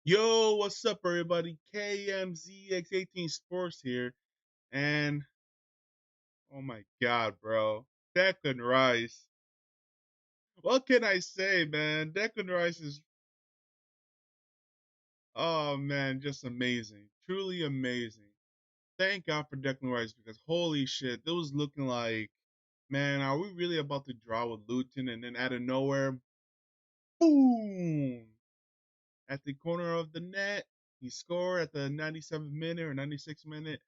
Yo, what's up, everybody? KMZX18 Sports here, and oh my god, bro, Declan Rice. What can I say, man? Declan Rice is, oh man, just amazing, truly amazing. Thank God for Declan Rice because holy shit, it was looking like, man, are we really about to draw with Luton? And then out of nowhere, boom, at the corner of the net, he scored at the 97th minute or 96th minute.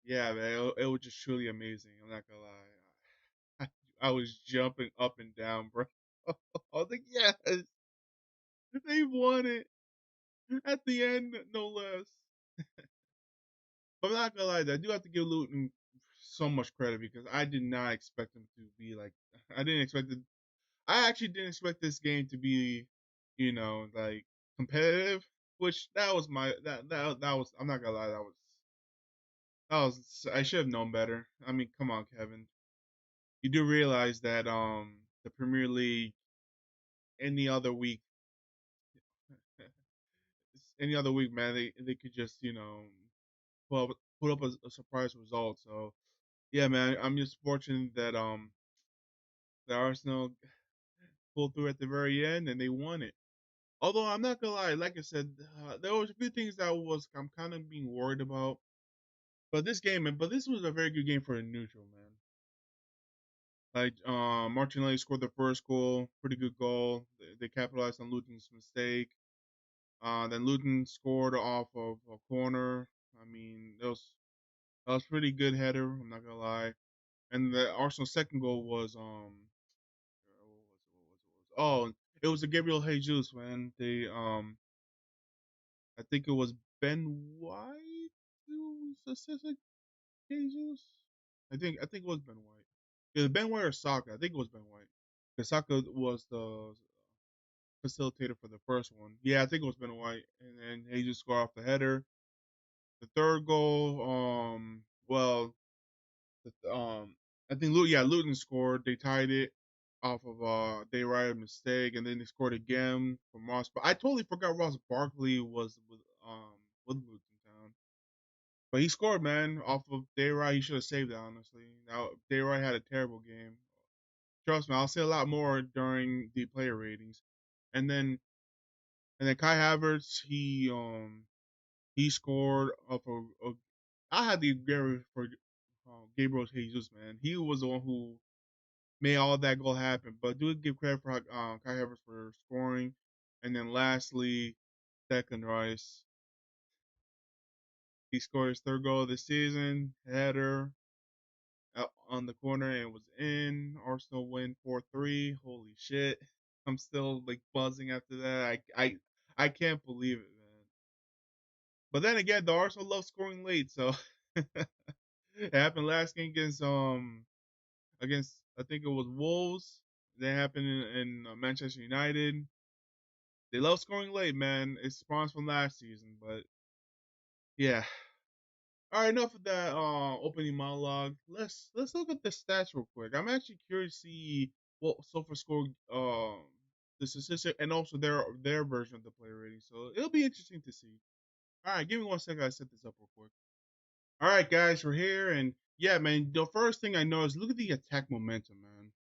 Yeah, man, it was just truly amazing. I'm not gonna lie. I was jumping up and down, bro. I was like, yes, they won it at the end, no less. But I'm not gonna lie, I do have to give Luton so much credit because I did not expect them to be like. I didn't expect it. I actually didn't expect this game to be, like competitive. Which that was my that was. I'm not gonna lie, that was. I should have known better. I mean, come on, Kevin. You do realize that the Premier League any other week any other week, man, they could just put up, put up a surprise result. So yeah, man, I'm just fortunate that the Arsenal pulled through at the very end and they won it. Although I'm not gonna lie, like I said, there was a few things that I'm kind of being worried about. But this was a very good game for a neutral, man. Like Martinelli scored the first goal, pretty good goal. They capitalized on Luton's mistake. Then Luton scored off of a corner. I mean, that was pretty good header. I'm not gonna lie. And the Arsenal second goal was oh, it was a Gabriel Jesus, man. They I think it was Ben White who assisted Jesus. I think it was Ben White. Yeah, Ben White or Saka. I think it was Ben White. Because Saka was the facilitator for the first one. Yeah, I think it was Ben White, and then Jesus scored off the header. The third goal, well, I think Luton scored. They tied it off of they right mistake, and then they scored again from Ross. But I totally forgot Ross Barkley was with Luton Town, but he scored, man, off of Dayright. He should have saved it, honestly. Now Dayright had a terrible game. Trust me, I'll say a lot more during the player ratings, and then Kai Havertz, he scored off of I had the Gary for Gabriel Jesus, man. He was the one who made all that goal happen. But do give credit for Kai Havertz for scoring. And then lastly, Declan Rice. He scored his third goal of the season, header out on the corner, and it was in. Arsenal win 4-3. Holy shit. I'm still like buzzing after that. I can't believe it, man. But then again, the Arsenal love scoring late, so it happened last game against I think it was Wolves. That happened in Manchester United. They love scoring late, man. It spawns from last season, but yeah. All right, enough of that opening monologue. Let's look at the stats real quick. I'm actually curious to see what Sofa scored the statistic and also their version of the player rating. So it'll be interesting to see. All right, give me 1 second. I set this up real quick. All right, guys, we're here, and yeah, man. The first thing I noticed, look at the attack momentum, man.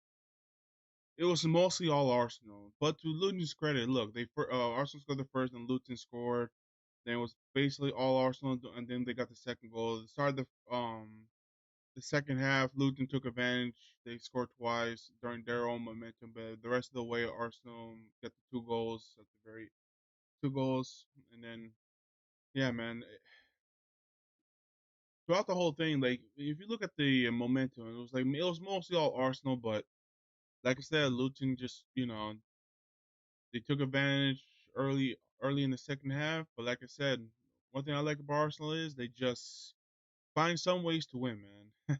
It was mostly all Arsenal. But to Luton's credit, look, Arsenal scored the first, and Luton scored. Then it was basically all Arsenal, and then they got the second goal. They started the second half. Luton took advantage. They scored twice during their own momentum, but the rest of the way, Arsenal got the two goals at the very 2 goals, and then yeah, man. Throughout the whole thing, like if you look at the momentum, it was mostly all Arsenal, but like I said, Luton just they took advantage early in the second half. But like I said, one thing I like about Arsenal is they just find some ways to win, man.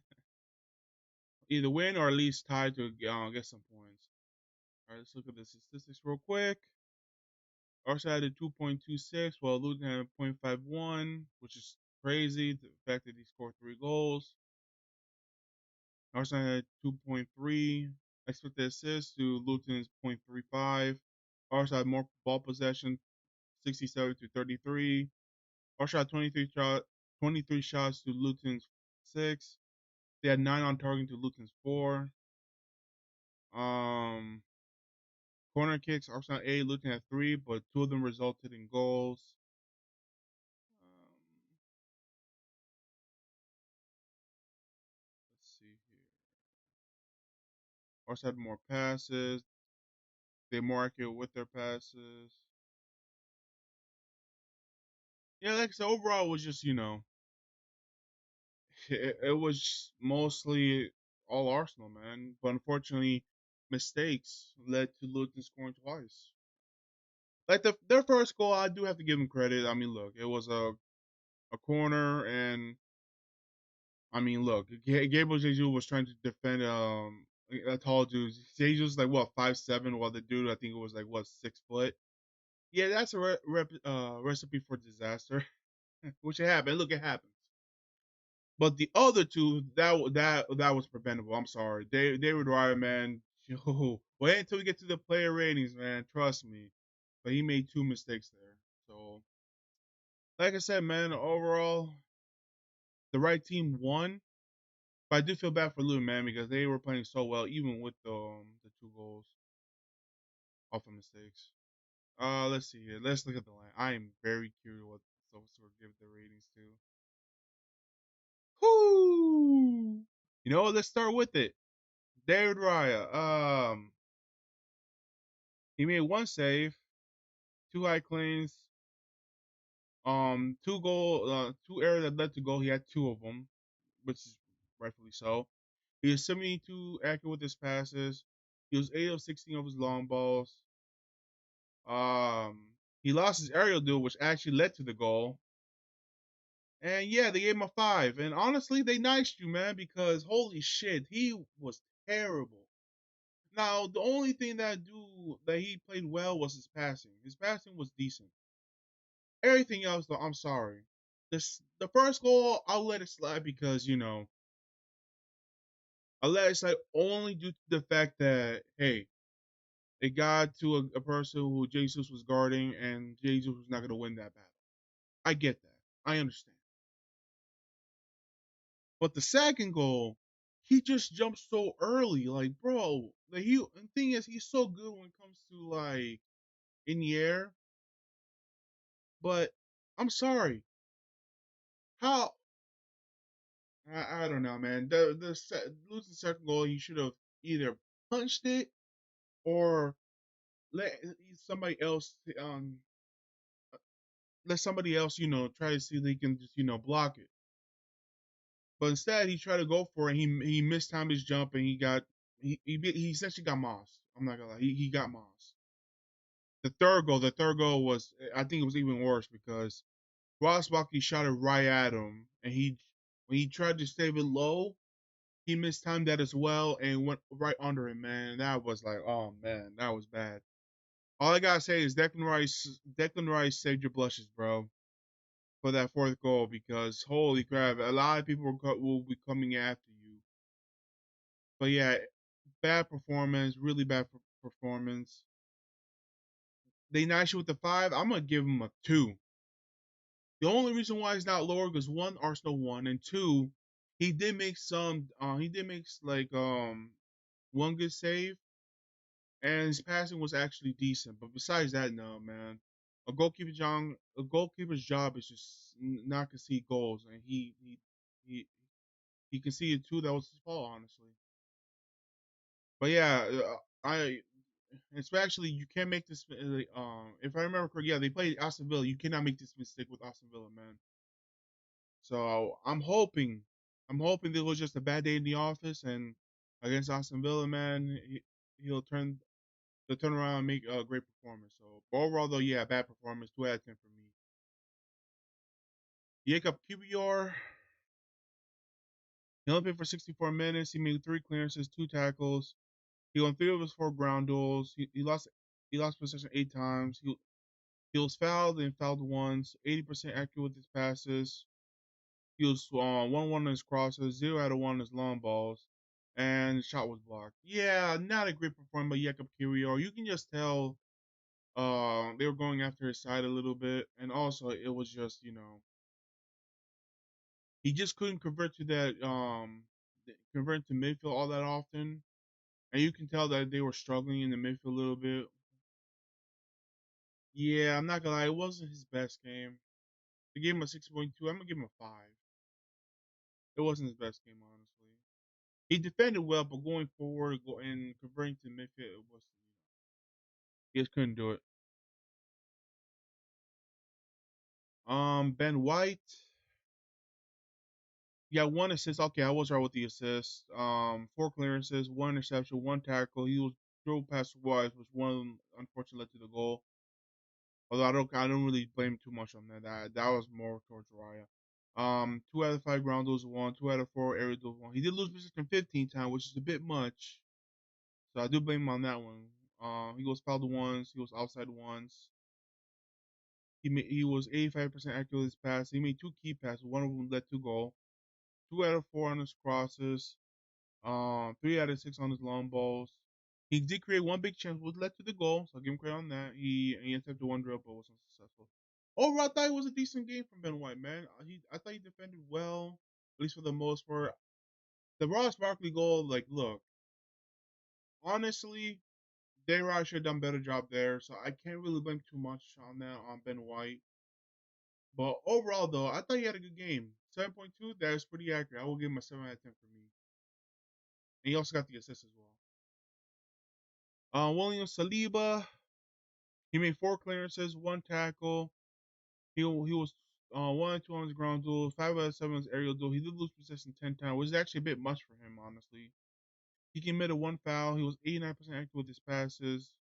Either win or at least tie to get some points. All right, let's look at the statistics real quick. Arsenal had a 2.26, while Luton had a 0.51, which is crazy. The fact that he scored 3 goals. Arsenal had 2.3 expected assists to Luton's 0.35. Arsenal had more ball possession, 67 to 33. Our shot 23 shots to Luton's 6. They had 9 on target to Luton's 4. Um, Corner kicks, Arsenal 8, Luton had 3, but 2 of them resulted in goals. Let's see here. Arsenal had more passes. They're more accurate with their passes. Yeah, like I said, overall, it was just, it was mostly all Arsenal, man. But unfortunately, mistakes led to Luton scoring twice. Like their first goal, I do have to give them credit. I mean, look, it was a corner, and I mean, look, Gabriel Jesus was trying to defend a tall dude. Jesus was like what 5'7", while the dude I think it was like what 6 foot. Yeah, that's a recipe for disaster, which it happened. Look, it happens. But the other two, that was preventable. I'm sorry, David Raya, man. Yo, wait until we get to the player ratings, man. Trust me. But he made 2 mistakes there. So, like I said, man, overall, the right team won. But I do feel bad for Luton, man, because they were playing so well, even with the 2 goals off of mistakes. Let's see here. Let's look at the line. I am very curious what sort of give the ratings to. Whoo! You know what? Let's start with it. David Raya. He made 1 save, 2 high claims, 2 errors that led to goal. He had 2 of them, which is rightfully so. He was 72 accurate with his passes. He was 8 of 16 of his long balls. He lost his aerial duel, which actually led to the goal. And yeah, they gave him a 5. And honestly, they niced you, man, because holy shit, he was terrible. Now, the only thing that he played well was his passing. His passing was decent. Everything else, though, I'm sorry. The first goal, I'll let it slide because I'll let it slide only due to the fact that hey, it got to a person who Jesus was guarding, and Jesus was not going to win that battle. I get that. I understand. But the second goal, he just jumped so early. Like, bro, the thing is, he's so good when it comes to like in the air. But I'm sorry, how I don't know, man. Losing second goal, he should have either punched it or let somebody else let somebody else try to see if they can just block it. But instead, he tried to go for it. He mistimed his jump, and he essentially got mossed. I'm not gonna lie, he got mossed. The third goal was, I think it was even worse because Ross Buckley shot it right at him, and when he tried to save it low, he mistimed that as well and went right under him. Man, that was like, oh man, that was bad. All I gotta say is Declan Rice saved your blushes, bro, for that fourth goal because holy crap, a lot of people will be coming after you. But yeah, bad performance, really bad performance. They nice you with the 5. I'm gonna give him a 2. The only reason why he's not lower because one, Arsenal won, and two, he did make some. He did make like one good save, and his passing was actually decent. But besides that, no, man. A goalkeeper's job is just not concede goals, and he he conceded 2. That was his fault, honestly. But yeah, I especially you can't make this. If I remember correctly, yeah, they played Aston Villa. You cannot make this mistake with Aston Villa, man. So I'm hoping this was just a bad day in the office, and against Aston Villa, man, he'll turn around and make a great performance. So overall, though, yeah, bad performance, 2 out of 10 for me. Jacob Kiwior, he only played for 64 minutes. He made 3 clearances, 2 tackles. He won 3 of his 4 ground duels. He lost possession 8 times. He was fouled and fouled once. 80% accurate with his passes. He was 1-1 on his crosses, 0 out of 1 on his long balls, and the shot was blocked. Yeah, not a great performance by Jakob Kiwior. You can just tell They were going after his side a little bit, and also it was just he just couldn't convert to that convert to midfield all that often, and you can tell that they were struggling in the midfield a little bit. Yeah, I'm not gonna lie, it wasn't his best game. I gave him a 6.2. I'm gonna give him a 5. It wasn't his best game, honestly. He defended well, but going forward and converting to midfield, it was he just couldn't do it. Ben White, he got one assist. Okay, I was right with the assist. Four clearances, one interception, one tackle. He was drove past wise, which one of them unfortunately led to the goal. Although I don't really blame too much on that. That was more towards Raya. Two out of five ground duels won. Two out of four aerial duels won. He did lose position 15 times, which is a bit much. So I do blame him on that one. He was fouled once. He was outside once. He was 85% accurate with his pass. He made two key passes. One of them led to goal. Two out of four on his crosses. Three out of six on his long balls. He did create one big chance, which led to the goal. So I'll give him credit on that. He attempted one drill, but was unsuccessful. Overall, I thought it was a decent game from Ben White, man. I thought he defended well, at least for the most part. The Ross Barkley goal, like, look, honestly, Dayrod should have done a better job there, so I can't really blame too much on that on Ben White. But overall, though, I thought he had a good game. 7.2, that is pretty accurate. I will give him a 7 out of 10 for me. And he also got the assist as well. William Saliba, he made four clearances, one tackle. He was 1 and 2 on his ground duel, 5 out of 7 on his aerial duel. He did lose possession 10 times, which is actually a bit much for him, honestly. He committed one foul. He was 89% accurate with his passes.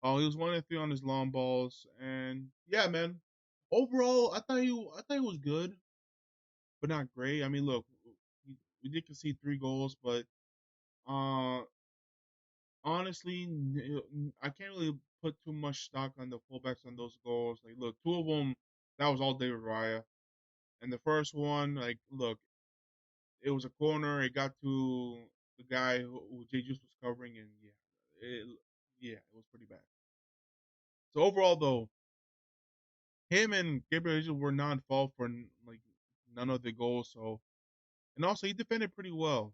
He was 1 and 3 on his long balls, and yeah, man. Overall, I thought he was good, but not great. I mean, look, we did concede 3 goals, but uh, honestly, I can't really put too much stock on the fullbacks on those goals. Like, look, two of them, that was all David Raya. And the first one, like, look, it was a corner. It got to the guy who Jay Juice was covering, and it was pretty bad. So overall, though, him and Gabriel Jesus were not in fault for like none of the goals. So, and also he defended pretty well.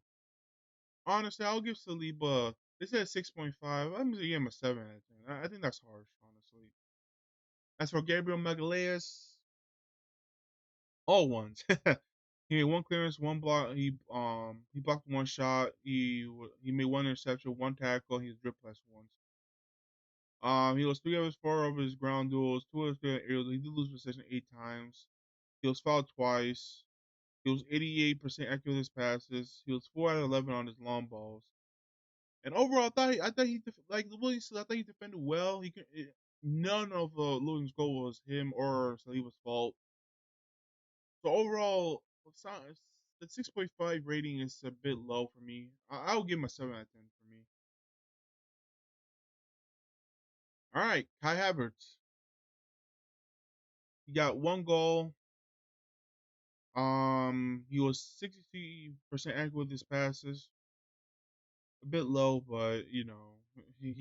Honestly, I'll give Saliba. They said 6.5. I'm gonna give him a 7 out of 10. I think that's harsh, honestly. As for Gabriel Magalhaes, all ones. He made one clearance, one block. He blocked one shot. He made one interception, one tackle. He was dribbled past once. He was 3 of his 4 of his ground duels, 2 of his 3 aerials. He did lose possession 8 times. He was fouled twice. He was 88% accurate with his passes. He was 4 out of 11 on his long balls. And overall, I thought he like Williams said, I thought he defended well. None of Luton's goal was him or Saliba's fault. So overall, the 6.5 rating is a bit low for me. I'll give him a 7 out of 10 for me. All right, Kai Havertz. He got one goal. He was 63% accurate with his passes. A bit low, but he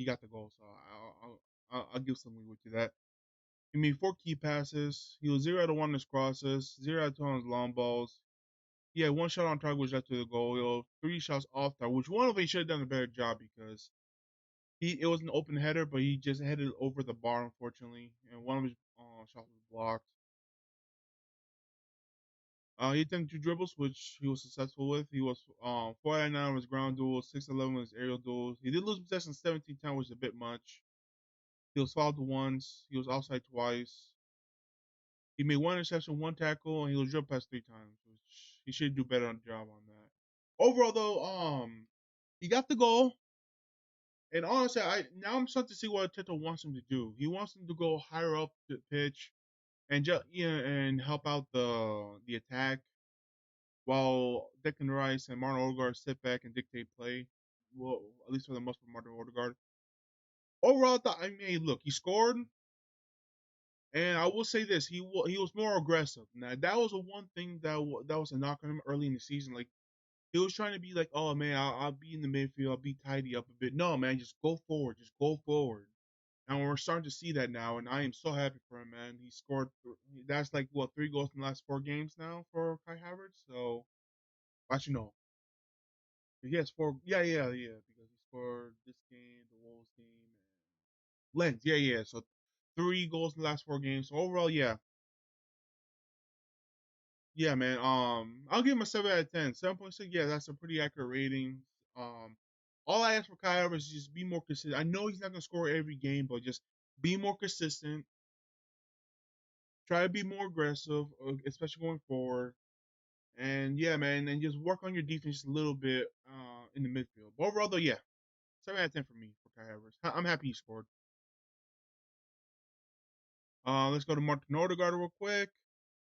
got the goal, so I'll give some leeway to that. He made 4 key passes. He was 0 out of 1 on his crosses, 0 out of 2 on his long balls. He had one shot on target, which led to the goal. He had 3 shots off target, which one of them he should have done a better job because it was an open header, but he just headed over the bar, unfortunately, and one of his shots was blocked. He attempted 2 dribbles, which he was successful with. He was 4 out of 9 on his ground duels, 6 out of 11 on his aerial duels. He did lose possession 17 times, which is a bit much. He was fouled once. He was offside twice. He made one interception, one tackle, and he was dribbled past 3 times, which he should do better on the job on that. Overall, though, he got the goal. And honestly, I'm starting to see what Tito wants him to do. He wants him to go higher up the pitch and and help out the attack while Declan Rice and Martin Odegaard sit back and dictate play. Well, at least for the most part, Martin Odegaard. Overall, I mean, look, he scored, and I will say this: he was more aggressive. Now that was the one thing that was a knock on him early in the season. Like he was trying to be like, oh man, I'll be in the midfield, I'll be tidy up a bit. No, man, just go forward, just go forward. And we're starting to see that now, and I am so happy for him, man. He scored. That's like what 3 goals in the last 4 games now for Kai Havertz. So actually no, he has 4. Yeah, yeah, yeah. Because he scored this game, the Wolves game, and Lens. Yeah, yeah. So 3 goals in the last 4 games. So overall, yeah, yeah, man. I'll give him a 7 out of 10. 7.6. Yeah, that's a pretty accurate rating. Um, all I ask for Kai Havertz is just be more consistent. I know he's not gonna score every game, but just be more consistent. Try to be more aggressive, especially going forward. And yeah, man, and just work on your defense a little bit in the midfield. But overall, though, yeah, 7 out of 10 for me for Kai Havertz. I'm happy he scored. Let's go to Martin Odegaard real quick.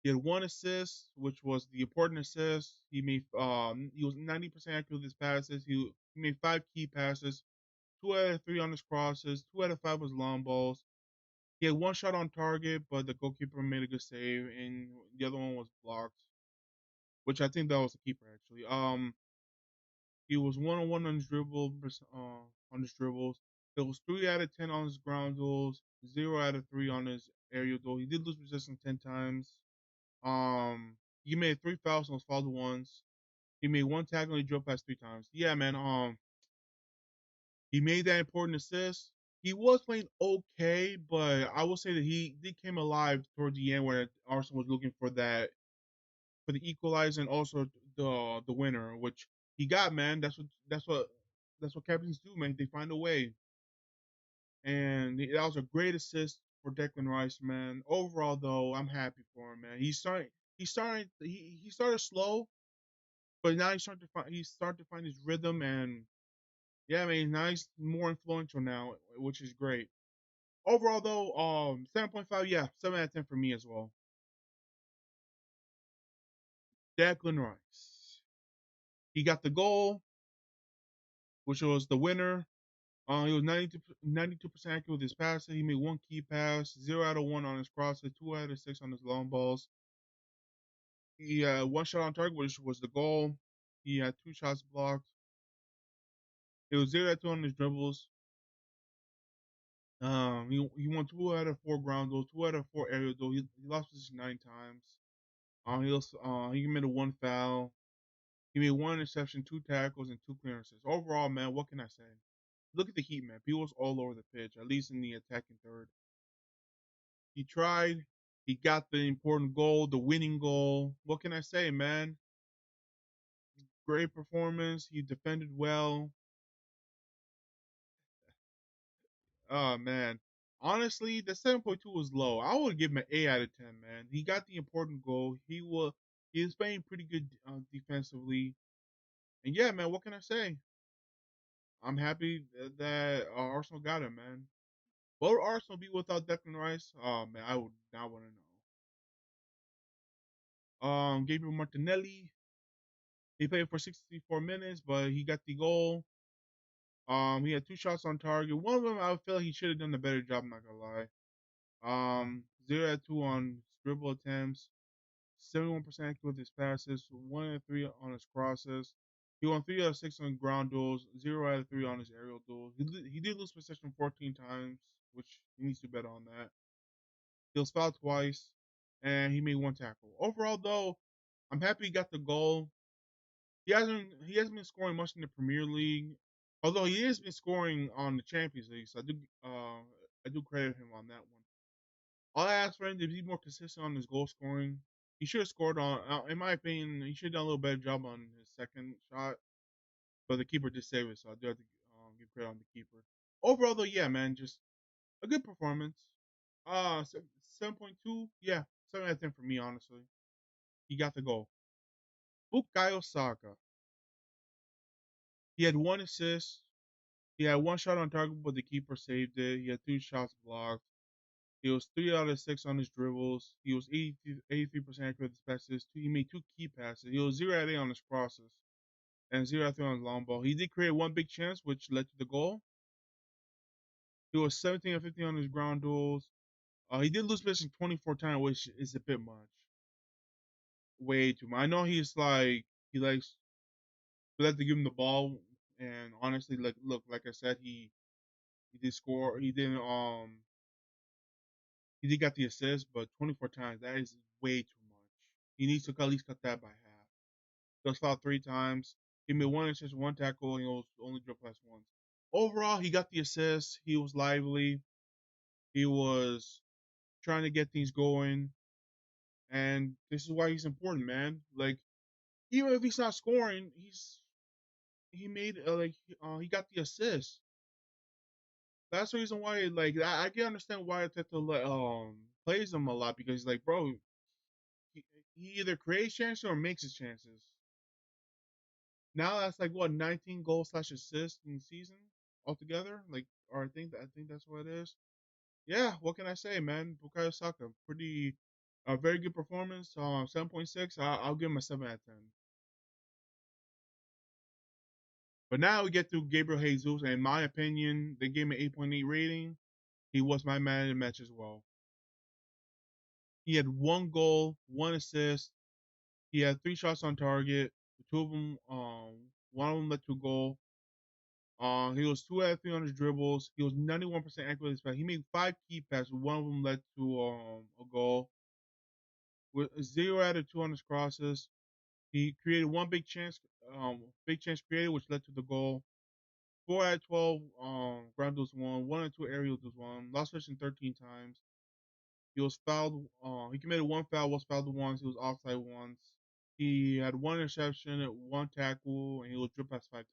He had 1 assist, which was the important assist. He was 90% accurate with his passes. He made 5 key passes. 2 out of 3 on his crosses. 2 out of 5 was long balls. He had 1 shot on target, but the goalkeeper made a good save, and the other one was blocked, which I think that was the keeper actually. He was 1-on-1 on his on his dribbles. It was 3 out of 10 on his ground duels, 0 out of 3 on his aerial duel. He did lose possession 10 times. He made 3 fouls and was fouled once. He made 1 tackle and he drove past 3 times. Yeah, man. He made that important assist. He was playing okay, but I will say that he did came alive towards the end where Arsenal was looking for that for the equalizer and also the winner, which he got, man. That's what captains do, man. They find a way, and that was a great assist for Declan Rice, man. Overall, though, I'm happy for him, man. He started slow, but now he's starting to find his rhythm, and yeah, man, now he's more influential now, which is great. Overall, though, 7.5, yeah, 7 out of 10 for me as well. Declan Rice, he got the goal, which was the winner. He was 92% accurate with his passes. He made 1 key pass, 0 out of 1 on his crosses, 2 out of 6 on his long balls. He had 1 shot on target, which was the goal. He had 2 shots blocked. It was 0 out of 2 on his dribbles. He won 2 out of 4 ground goals, 2 out of 4 aerial goals. He lost position 9 times. He committed 1 foul. He made 1 interception, 2 tackles, and 2 clearances. Overall, man, what can I say? Look at the Heat, man. People was all over the pitch, at least in the attacking third. He tried. He got the important goal, the winning goal. What can I say, man? Great performance. He defended well. Oh man. Honestly, the 7.2 was low. I would give him an 8 out of 10, man. He got the important goal. He was playing pretty good defensively. And yeah, man, what can I say? I'm happy that Arsenal got him, man. What would Arsenal be without Declan Rice? Oh man, I would not want to know. Gabriel Martinelli, he played for 64 minutes, but he got the goal. He had 2 shots on target. One of them, I feel like he should have done a better job. I'm not gonna lie. 0 out of 2 on dribble attempts. 71% accurate with his passes. 1 out of 3 on his crosses. He won 3 out of 6 on ground duels. 0 out of 3 on his aerial duels. He did lose possession 14 times, which he needs to bet on that. He was fouled twice, and he made 1 tackle. Overall, though, I'm happy he got the goal. He hasn't been scoring much in the Premier League, although he has been scoring on the Champions League. So I do credit him on that one. All I ask for him to be more consistent on his goal scoring. He should have scored on. In my opinion, he should have done a little better job on his second shot, but the keeper did save it, so I do have to give credit on the keeper. Overall, though, yeah, man, just a good performance. 7.2, yeah, 7 out of 10 for me, honestly. He got the goal. Bukayo Saka. He had 1 assist. He had 1 shot on target, but the keeper saved it. He had 2 shots blocked. He was 3 out of 6 on his dribbles. He was 83% accurate with his passes. He made 2 key passes. He was 0 out of 8 on his crosses and 0 out of 3 on his long ball. He did create one big chance, which led to the goal. He was 17 out of 15 on his ground duels. He did lose possession 24 times, which is a bit much. Way too much. I know he likes we like to give him the ball, and honestly, like look, like I said, He did score. He did get the assist, but 24 times that is way too much. He needs to at least cut that by half. He was fouled 3 times. He made one assist, one tackle, and he was only dribbled past once. Overall, he got the assist. He was lively. He was trying to get things going, and this is why he's important, man. Like even if he's not scoring, he made he got the assist. That's the reason why I can understand why Teta plays him a lot because like bro, he, he either creates chances or makes his chances. Now that's like what 19 goals slash assists in the season altogether. Like, or I think that's what it is. Yeah, what can I say, man? Bukayo Saka, pretty, a very good performance. 7.6. I'll give him a 7 out of 10. But now we get to Gabriel Jesus. And in my opinion, they gave him an 8.8 rating. He was my man in the match as well. He had 1 goal, 1 assist. He had 3 shots on target. Two of them, one of them led to a goal. He was 2 out of 3 on his dribbles. He was 91% accurate with his pass. He made 5 key passes. One of them led to a goal. With 0 out of 2 on his crosses. He created one big chance created, which led to the goal. 4 out of 12 ground duels won. 1 out of 2 aerial duels won. Lost possession 13 times. He was fouled. He committed 1 foul. Was fouled once. He was offside once. He had 1 interception, 1 tackle, and he was dripped past 5 times.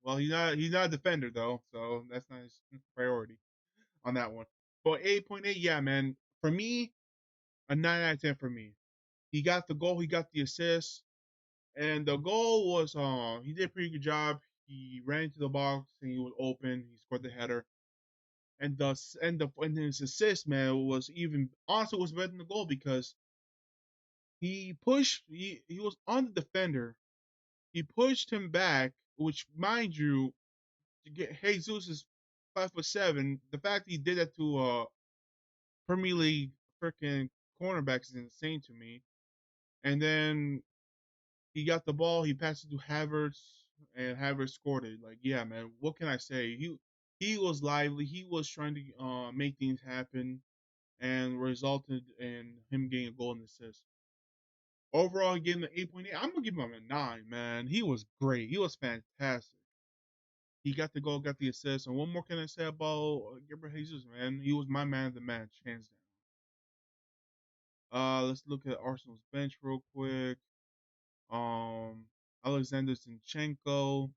Well, he's not a defender though, so that's not his priority on that one. But 8.8, yeah, man. For me, a 9 out of 10 for me. He got the goal. He got the assist. And the goal was he did a pretty good job. He ran into the box and he was open. He scored the header. And his assist, man, was even also was better than the goal because he was on the defender. He pushed him back, which mind you, to get Jesus is 5'7". The fact he did that to Premier League freaking cornerbacks is insane to me. And then he got the ball, he passed it to Havertz, and Havertz scored it. Like, yeah, man, what can I say? He was lively. He was trying to make things happen, and resulted in him getting a goal and assist. Overall, he gave him an 8.8. I'm gonna give him a 9, man. He was great. He was fantastic. He got the goal, got the assist, and what more can I say about Gabriel Jesus, man? He was my man of the match, hands down. Let's look at Arsenal's bench real quick. Um, Alexander Zinchenko.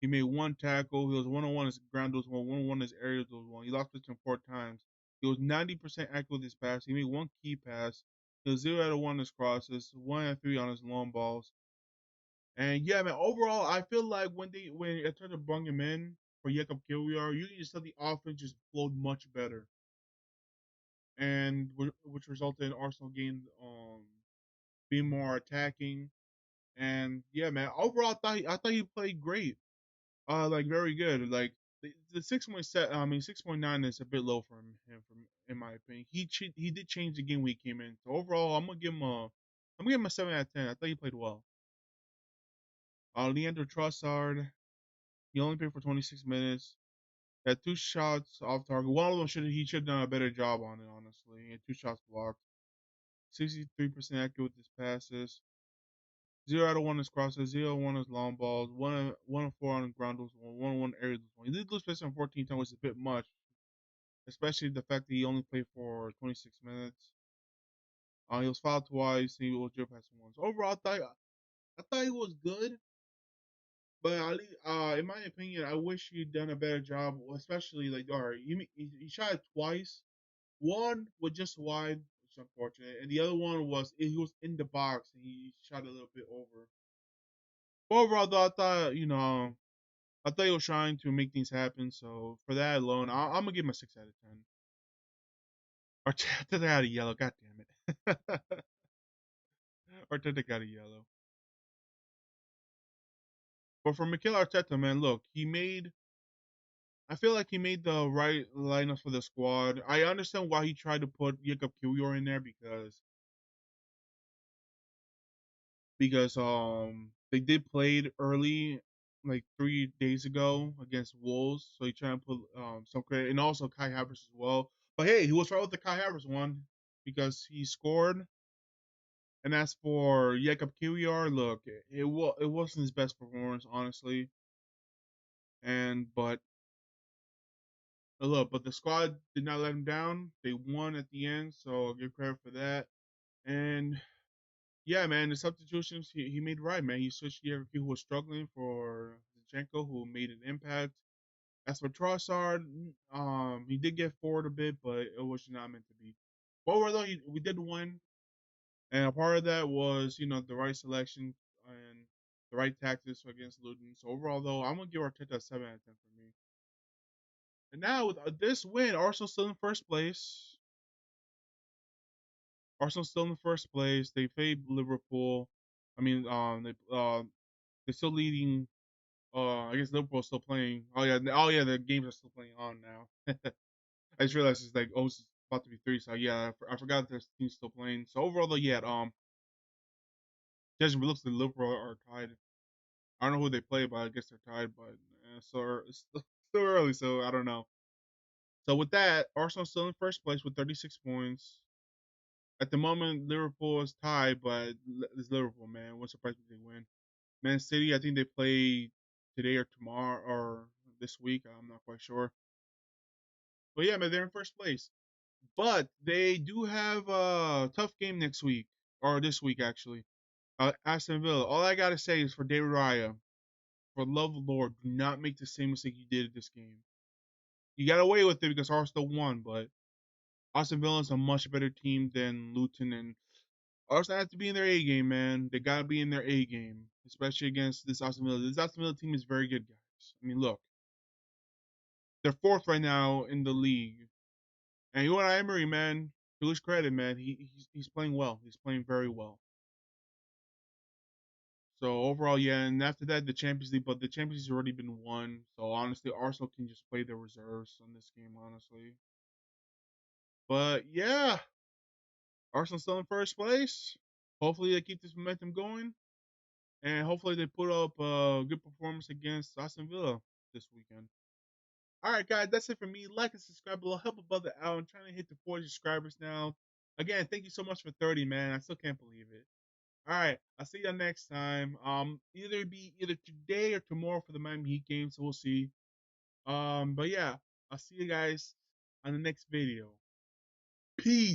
He made 1 tackle. He was 1-on-1 as ground duels one, 1-on-1 as aerial duels one. He lost pitch 4 times. He was 90% accurate with his pass. He made 1 key pass. He was 0 out of 1 on his crosses, 1 out of 3 on his long balls. And yeah, man, overall, I feel like when I tried to bring him in for Jakob Kiwior, you just saw the offense just flowed much better, and which resulted in Arsenal being more attacking. And yeah, man, overall, I thought he played great. Like very good. Like the 6.7, I mean 6.9 is a bit low for him from in my opinion. He did change the game when he came in. So overall, I'm gonna give him a 7 out of 10. I thought he played well. Leandro Trossard, he only played for 26 minutes. Had 2 shots off target. One of them he should have done a better job on it. Honestly, he had 2 shots blocked. 63% accurate with his passes. 0 out of 1 is crosses, 0 out of 1 is long balls, 1 of 4 on ground duels, 1 on 1 aerial duels. He did lose possession 14 times, which is a bit much, especially the fact that he only played for 26 minutes. He was fouled twice, he was dribbled past once. Overall, I thought he was good, but in my opinion, I wish he'd done a better job, especially like, all right, he shot it twice. One was just wide, which is unfortunate, and the other one was he was in the box and he shot a little bit over. But overall, though, I thought he was trying to make things happen. So for that alone, I'm gonna give him a 6 out of 10. Arteta got a yellow. God damn it. Arteta got a yellow. But for Mikel Arteta, man, look, I feel like he made the right lineups for the squad. I understand why he tried to put Jakob Kiwior in there because they did play it early like 3 days ago against Wolves, so he trying to put some credit, and also Kai Havertz as well. But hey, he was right with the Kai Havertz one because he scored. And as for Jakob Kiwior, look, it wasn't his best performance, honestly. And but the squad did not let him down. They won at the end, so I'll give credit for that. And yeah, man, the substitutions he made right, man. He switched the other people who were struggling for Zinchenko, who made an impact. As for Trossard, he did get forward a bit, but it was not meant to be. But overall, we did win, and a part of that was the right selection and the right tactics against Luton. So overall, though, I'm gonna give Arteta a 7 out of 10 for me. And now with this win, Arsenal still in first place. Arsenal still in first place. They played Liverpool. I mean, they're still leading. I guess Liverpool's still playing. Oh yeah, the games are still playing on now. I just realized it's like it's about to be three. So yeah, I forgot there's teams still playing. So overall, though, yeah, judging looks like Liverpool are tied. I don't know who they play, but I guess they're tied. But so it's still early, so I don't know. So with that, Arsenal's still in first place with 36 points. At the moment, Liverpool is tied, but it's Liverpool, man. What's surprised if they win? Man City, I think they play today or tomorrow or this week. I'm not quite sure. But yeah, man, they're in first place. But they do have a tough game next week, or this week actually. Aston Villa. All I gotta say is for David Raya, for the love of the Lord, do not make the same mistake you did this game. You got away with it because Arsenal won, but Aston Villa is a much better team than Luton, and Arsenal has to be in their A game, man. They gotta be in their A game, especially against this Aston Villa. This Aston Villa team is very good, guys. I mean, look, they're fourth right now in the league, and you want Emery, man. To his credit, man, he's playing well. He's playing very well. So overall, yeah, and after that, the Champions League, but the Champions League's already been won. So honestly, Arsenal can just play their reserves on this game, honestly. But yeah, Arsenal still in first place. Hopefully, they keep this momentum going, and hopefully, they put up a good performance against Aston Villa this weekend. All right, guys, that's it for me. Like and subscribe below. Help a brother out. I'm trying to hit the 40 subscribers now. Again, thank you so much for 30, man. I still can't believe it. All right, I'll see you next time. Either today or tomorrow for the Miami Heat game, so we'll see. But yeah, I'll see you guys on the next video. Peace.